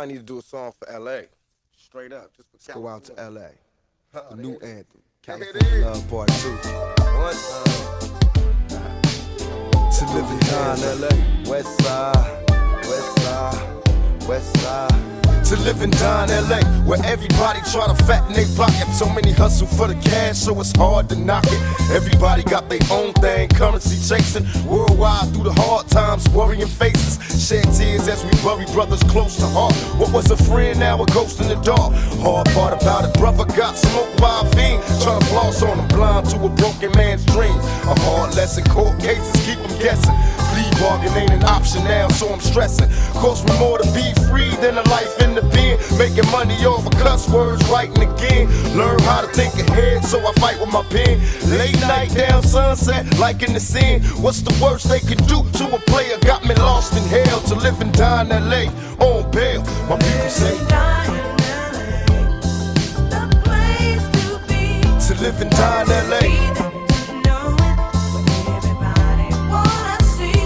might need to do a song for LA. Straight up. Just for Go out to LA. The new anthem. There it California is. Love Part 2. One To live and die in LA. West side, west side, west side. To live and die in LA, where everybody try to fatten they pocket. So many hustle for the cash, so it's hard to knock it. Everybody got their own thing, currency chasing. Worldwide through the hard times, worrying faces. Shed tears as we bury brothers close to heart. What was a friend, now a ghost in the dark. Hard part about it, brother got smoked by a fiend. Trying to floss on him, blind to a broken man's dreams. A hard lesson, court cases keep him guessing. Plea bargain ain't an option now, so I'm stressing. Cost me more to be free than a life in the pen. Making money off of cuss words, writing again. Learn how to think ahead, so I fight with my pen. Late night down sunset, like in the scene. What's the worst they can do to a player? Got me lost in hell. To live and die in LA on bail. My people say to live and die in LA.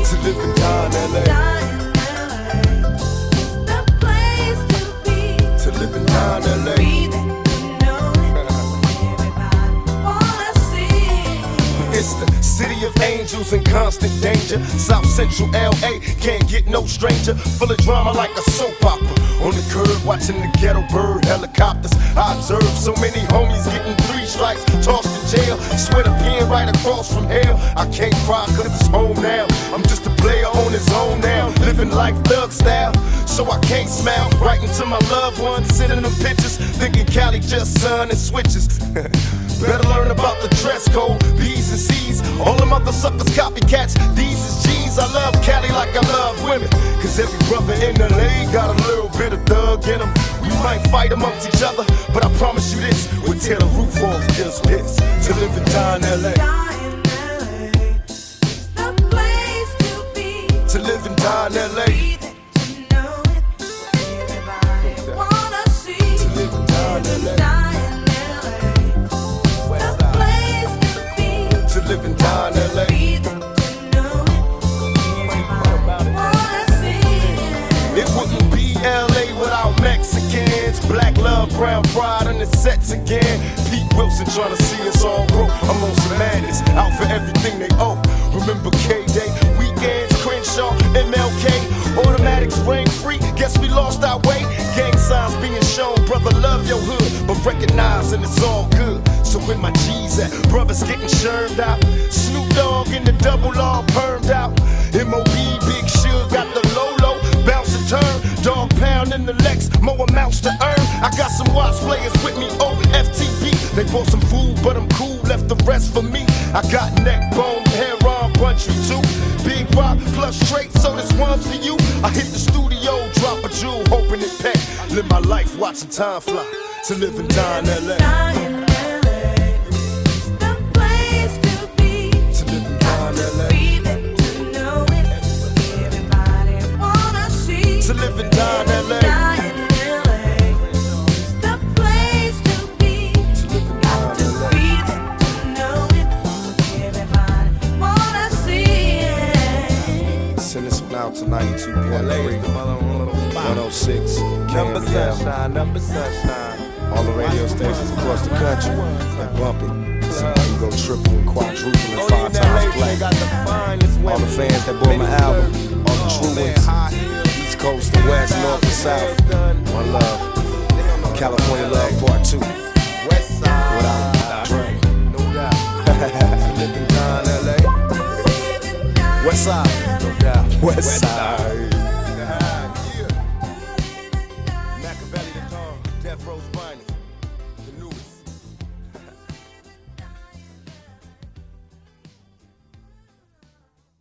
To live and die in LA. To live and die in LA. It's the city of angels in constant danger. South Central LA can't get no stranger. Full of drama like a soap opera. On the curb watching the ghetto bird helicopters. I observe so many homies getting 3 strikes, tossed in jail. Swear the pen right across from hell. I can't cry cause it's home now. I'm just a player on his own now. Living life thug style, so I can't smile. Writing to my loved ones, sending them pictures. Thinking Cali just sun and switches. Better learn about the dress code, B's and C's. All them other suckers copycats, these is G's. I love Cali like I love women. Cause every brother in LA got a little bit of thug in them. We might fight amongst each other, but I promise you this, we'll tear the roof off just this. To live and die in LA. To live and die in LA. To live and die in LA. To live and die in LA. It wouldn't be LA without Mexicans. Black love, brown pride on the sets again. Pete Wilson trying to see us all grow. I'm on some madness, out for everything they owe. Remember K-Day, weekends, Crenshaw, MLK. Automatics rain free, guess we lost our way. Gang signs being shown, brother love your hood, but recognizing it's all good. So where my G's at? Brothers getting shermed out. Snoop Dogg in the double R permed out. M.O.B. Big Suge got the Lolo, bounce and turn. Dog pound in the Lex, more amounts to earn. I got some watch players with me, FTP. They bought some food, but I'm cool, left the rest for me. I got neck bone, hair on, country too. Big rock plus straight, so this one's for you. I hit the studio, drop a jewel, hoping it pay. Live my life watching time fly. To live and die in LA. To live and die in LA. The place to be. To live and die in LA. Breathe it, to know it. Everybody wanna see it. Send this one out to 92.3, 106, KML. number sunshine. All the radio stations across the country. They bump it. Somebody go triple and quadruple and 5 times platinum. All the fans that bought my album. All the true ones. East Coast, the West, North, and South. One love. California Love Part 2. Without Dre. No doubt. Living down LA. West Side. No doubt. West Side.